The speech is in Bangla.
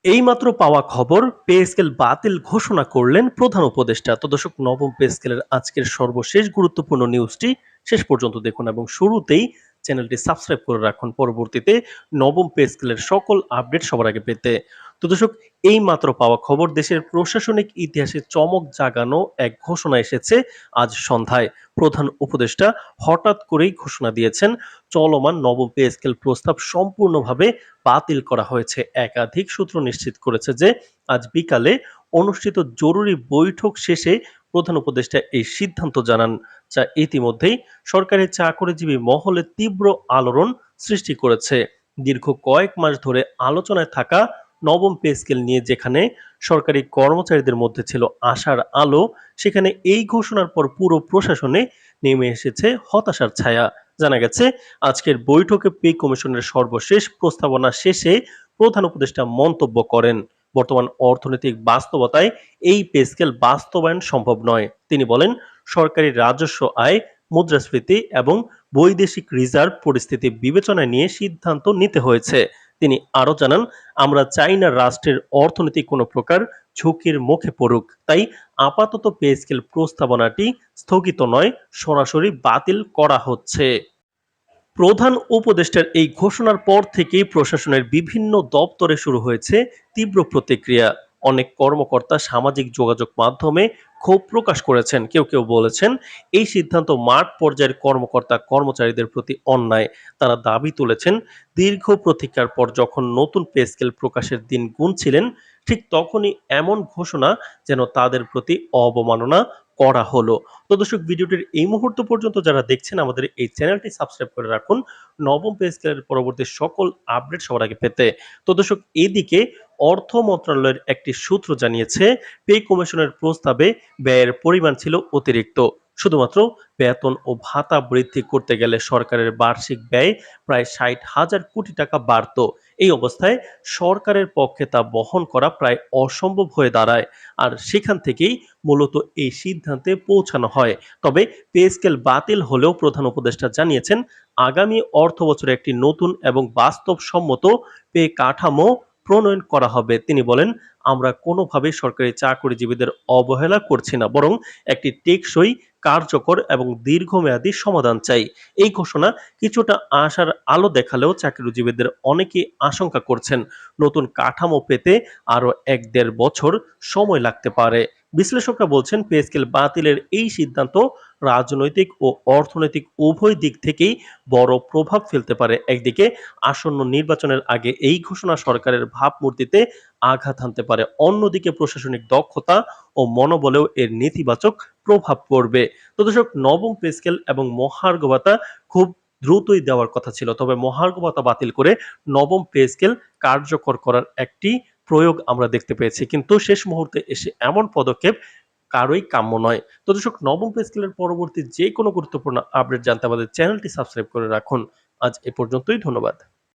এইমাত্র পাওয়া খবর, পে স্কেল বাতিল ঘোষণা করলেন প্রধান উপদেষ্টা। তো দর্শক, নবম পে স্কেলের আজকের সর্বশেষ গুরুত্বপূর্ণ নিউজটি শেষ পর্যন্ত দেখুন এবং শুরুতেই চ্যানেলটি সাবস্ক্রাইব করে রাখুন পরবর্তীতে নবম পে স্কেলের সকল আপডেট সবার আগে পেতে। তো দর্শক, এই মাত্র পাওয়া খবর, দেশের প্রশাসনিক ইতিহাসে চমক জাগানো এক ঘোষণা এসেছে আজ সন্ধ্যায়। প্রধান উপদেষ্টা হঠাৎ করেই ঘোষণা দিয়েছেন চলমান নবম পে স্কেল প্রস্তাব সম্পূর্ণভাবে বাতিল করা হয়েছে। একাধিক সূত্র নিশ্চিত করেছে যে আজ বিকালে অনুষ্ঠিত জরুরি বৈঠক শেষে প্রধান উপদেষ্টা এই সিদ্ধান্ত জানান, যা ইতিমধ্যেই সরকারি চাকরিজীবী মহলে তীব্র আলোড়ন সৃষ্টি করেছে। দীর্ঘ কয়েক মাস ধরে আলোচনায় থাকা নবম পে স্কেল নিয়ে যেখানে সরকারি কর্মচারীদের মধ্যে ছিল আশার আলো, সেখানে এই ঘোষণার পর পুরো প্রশাসনে নেমে এসেছে হতাশার ছায়া। জানা গেছে আজকের বৈঠকে পে কমিশনের সর্বশেষ প্রস্তাবনা শেষে প্রধান উপদেষ্টা মন্তব্য করেন, বর্তমান অর্থনৈতিক বাস্তবতায় এই পে স্কেল বাস্তবায়ন সম্ভব নয়। তিনি বলেন, সরকারি রাজস্ব আয়, মুদ্রাস্ফীতি এবং বৈদেশিক রিজার্ভ পরিস্থিতি বিবেচনায় নিয়ে সিদ্ধান্ত নিতে হয়েছে। তিনি আরো জানান, আমরা চাই না রাষ্ট্রের অর্থনীতি কোনো প্রকার ঝুঁকির মুখে পড়ুক, তাই আপাতত পে স্কেল প্রস্তাবনাটি স্থগিত নয়, সরাসরি বাতিল করা হচ্ছে। প্রধান উপদেষ্টার এই ঘোষণার পর থেকেই প্রশাসনের বিভিন্ন দপ্তরে শুরু হয়েছে তীব্র প্রতিক্রিয়া। অনেক কর্মকর্তা সামাজিক যোগাযোগ মাধ্যমে ক্ষোভ প্রকাশ করেছেন। কেউ কেউ বলেছেন এই সিদ্ধান্ত মাঠ পর্যায়ের কর্মকর্তা কর্মচারীদের প্রতি অন্যায়। তারা দাবি তুলেছেন, দীর্ঘ প্রতীক্ষার পর যখন নতুন পে স্কেল প্রকাশের দিন গুনছিলেন, ঠিক তখনই এমন ঘোষণা যেন তাদের প্রতি অবমাননা করা হলো। তো দর্শক, ভিডিওটির এই মুহূর্ত পর্যন্ত যারা দেখছেন, আমাদের এই চ্যানেলটি সাবস্ক্রাইব করে রাখুন নবম পে স্কেলের পরবর্তী সকল আপডেট সবার আগে পেতে। তো দর্শক, এদিকে অর্থ মন্ত্রণালয়ের একটি সূত্র জানিয়েছে পে কমিশনের প্রস্তাবে ব্যয়ের পরিমাণ ছিল অতিরিক্ত। শুধুমাত্র বেতন ও ভাতা বৃদ্ধি করতে গেলে সরকারের বার্ষিক ব্যয় প্রায় ৬০,০০০ কোটি টাকা বাড়ত। এই অবস্থায় সরকারের পক্ষে তা বহন করা প্রায় অসম্ভব হয়ে দাঁড়ায়। আর সেখান থেকেই মূলত এই সিদ্ধান্তে পৌঁছানো হয়। তবে পে স্কেল বাতিল হলেও প্রধান উপদেষ্টা জানিয়েছেন আগামী অর্থবছরে একটি নতুন এবং বাস্তবসম্মত পে কাঠামো প্রণয়ন করা হবে। তিনি বলেন, আমরা কোনোভাবেই সরকারি চাকরিজীবীদের অবহেলা করছি না, বরং একটি টেকসই, কার্যকর এবং দীর্ঘমেয়াদী সমাধান চাই। এই ঘোষণা কিছুটা আশার আলো দেখালেও চাকরিজীবীদের অনেকেই আশঙ্কা করছেন নতুন কাঠামো পেতে আরো ১-১.৫ বছর সময় লাগতে পারে। বিশ্লেষকরা বলছেন পে স্কেল বাতিলের এই সিদ্ধান্ত রাজনৈতিক ও অর্থনৈতিক উভয় দিক থেকেই বড় প্রভাব ফেলতে পারে। একদিকে আসন্ন নির্বাচনের আগে এই ঘোষণা সরকারের ভাবমূর্তিতে আঘাত হানতে পারে, অন্যদিকে প্রশাসনিক দক্ষতা ও মনোবলেও এর নেতিবাচক প্রভাব পড়বে। তো দর্শক, নবম পে স্কেল এবং মহার্ঘ ভাতা খুব দ্রুতই দেওয়ার কথা ছিল, তবে মহার্ঘ ভাতা বাতিল করে নবম পে স্কেল কার্যকর করার একটি প্রয়োগ আমরা দেখতে পেয়েছি, কিন্তু শেষ মুহূর্তে এসে এমন পদক্ষেপ কারোই কাম্য নয়। তো দর্শক, নবম পে স্কেলের পরবর্তী যে কোনো গুরুত্বপূর্ণ আপডেট জানতে আমাদের চ্যানেলটি সাবস্ক্রাইব করে রাখুন। আজ এ পর্যন্তই, ধন্যবাদ।